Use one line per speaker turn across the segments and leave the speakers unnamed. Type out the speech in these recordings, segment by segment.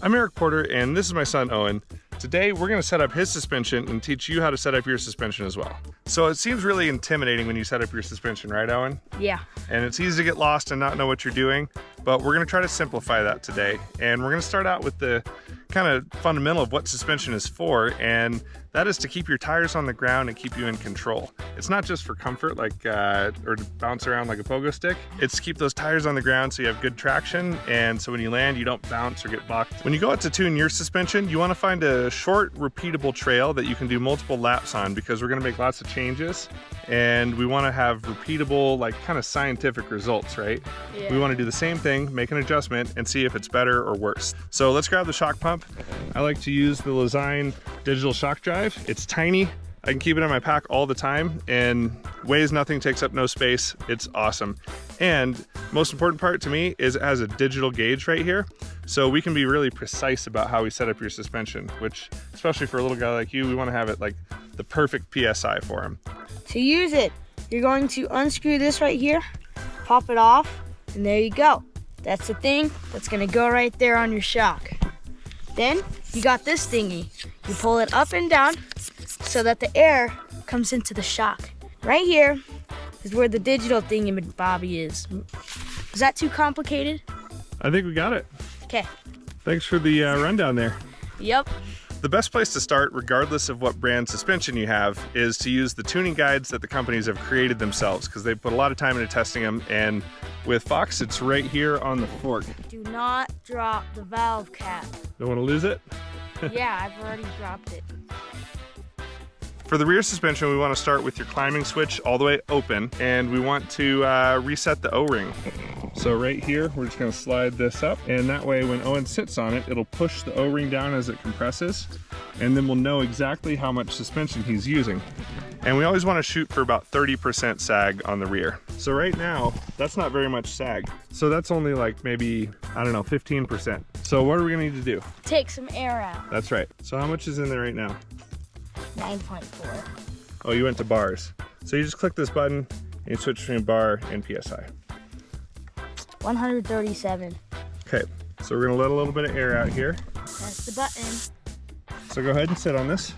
I'm Eric Porter, and this is my son Owen. Today we're going to set up his suspension and teach you how to set up your suspension as well. So it seems really intimidating when you set up your suspension, right Owen?
Yeah.
And it's easy to get lost and not know what you're doing, but we're going to try to simplify that today. And we're going to start out with the kind of fundamental of what suspension is for, and that is to keep your tires on the ground and keep you in control. It's not just for comfort, like or to bounce around like a pogo stick. It's to keep those tires on the ground so you have good traction, and so when you land you don't bounce or get bucked. When you go out to tune your suspension, you want to find a short repeatable trail that you can do multiple laps on, because we're going to make lots of changes and we want to have repeatable, like kind of scientific results, right? Yeah. We want to do the same thing, make an adjustment, and see if it's better or worse. So let's grab the shock pump. I like to use the Lezyne Digital Shock Drive. It's tiny. I can keep it in my pack all the time and weighs nothing, takes up no space. It's awesome. And most important part to me is it has a digital gauge right here. So we can be really precise about how we set up your suspension, which, especially for a little guy like you, we want to have it like the perfect PSI for him.
To use it, you're going to unscrew this right here, pop it off, and there you go. That's the thing that's gonna go right there on your shock. Then you got this thingy. You pull it up and down so that the air comes into the shock. Right here is where the digital thingy-bobby is. Is that too complicated?
I think we got it.
Okay.
Thanks for the rundown there.
Yep.
The best place to start, regardless of what brand suspension you have, is to use the tuning guides that the companies have created themselves, because they put a lot of time into testing them. And with Fox, it's right here on the fork.
Do not drop the valve cap.
Don't want to lose it?
Yeah, I've already dropped it.
For the rear suspension, we want to start with your climbing switch all the way open, and we want to reset the O-ring. So right here, we're just going to slide this up, and that way when Owen sits on it, it'll push the O-ring down as it compresses, and then we'll know exactly how much suspension he's using. And we always want to shoot for about 30% sag on the rear. So right now, that's not very much sag. So that's only like maybe, I don't know, 15%. So what are we going to need to do?
Take some air out.
That's right. So how much is in there right now?
9.4.
Oh, you went to bars. So you just click this button and you switch between bar and PSI.
137.
Okay, so we're gonna let a little bit of air out here.
That's the button.
So go ahead and sit on this.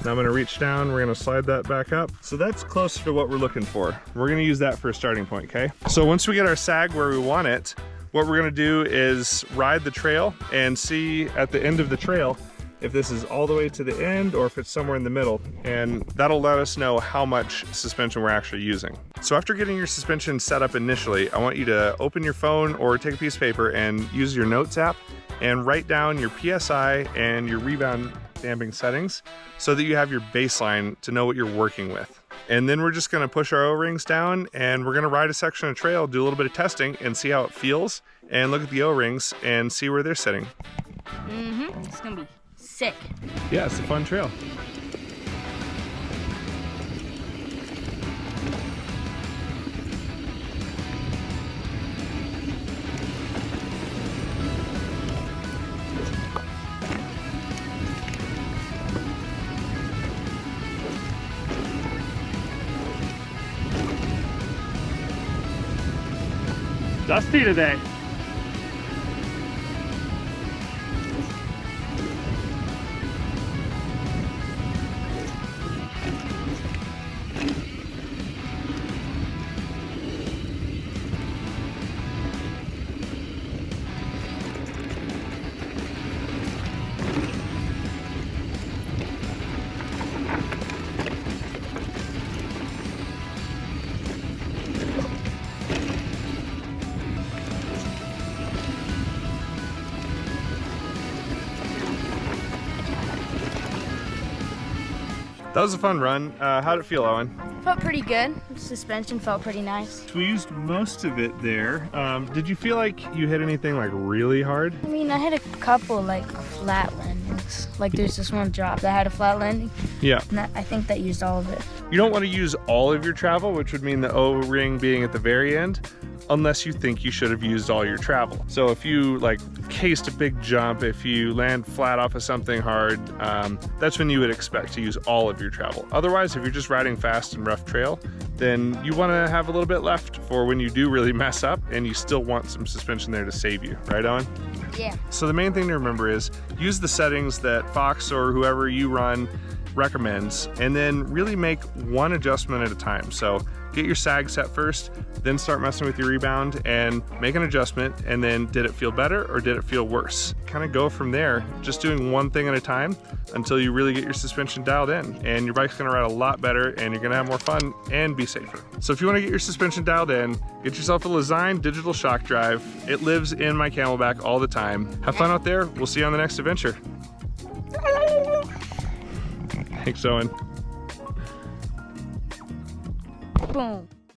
Now I'm gonna reach down, we're gonna slide that back up. So that's close to what we're looking for. We're gonna use that for a starting point, okay? So once we get our sag where we want it, what we're gonna do is ride the trail and see at the end of the trail if this is all the way to the end or if it's somewhere in the middle, and that'll let us know how much suspension we're actually using. So after getting your suspension set up initially, I want you to open your phone or take a piece of paper and use your Notes app and write down your PSI and your rebound damping settings so that you have your baseline to know what you're working with. And then we're just gonna push our O-rings down and we're gonna ride a section of trail, do a little bit of testing and see how it feels, and look at the O-rings and see where they're sitting.
It's gonna be sick.
Yeah, it's a fun trail. Dusty today. That was a fun run. How'd it feel, Owen?
Felt pretty good. The suspension felt pretty nice.
We used most of it there. Did you feel like you hit anything like really hard?
I mean, I hit a couple like flat landings. Like there's this one drop that had a flat landing.
Yeah.
And I think that used all of it.
You don't want to use all of your travel, which would mean the O-ring being at the very end, unless you think you should have used all your travel. So if you like cased a big jump, if you land flat off of something hard, that's when you would expect to use all of your travel. Otherwise, if you're just riding fast and rough trail, then you want to have a little bit left for when you do really mess up and you still want some suspension there to save you, right, Owen?
Yeah.
So the main thing to remember is use the settings that Fox or whoever you run recommends, and then really make one adjustment at a time. So get your sag set first, then start messing with your rebound and make an adjustment, and then did it feel better or did it feel worse? Kind of go from there, just doing one thing at a time until you really get your suspension dialed in, and your bike's gonna ride a lot better and you're gonna have more fun and be safer. So if you wanna get your suspension dialed in, get yourself a Lezyne Digital Shock Drive. It lives in my Camelback all the time. Have fun out there. We'll see you on the next adventure. Thanks, Owen.
Boom.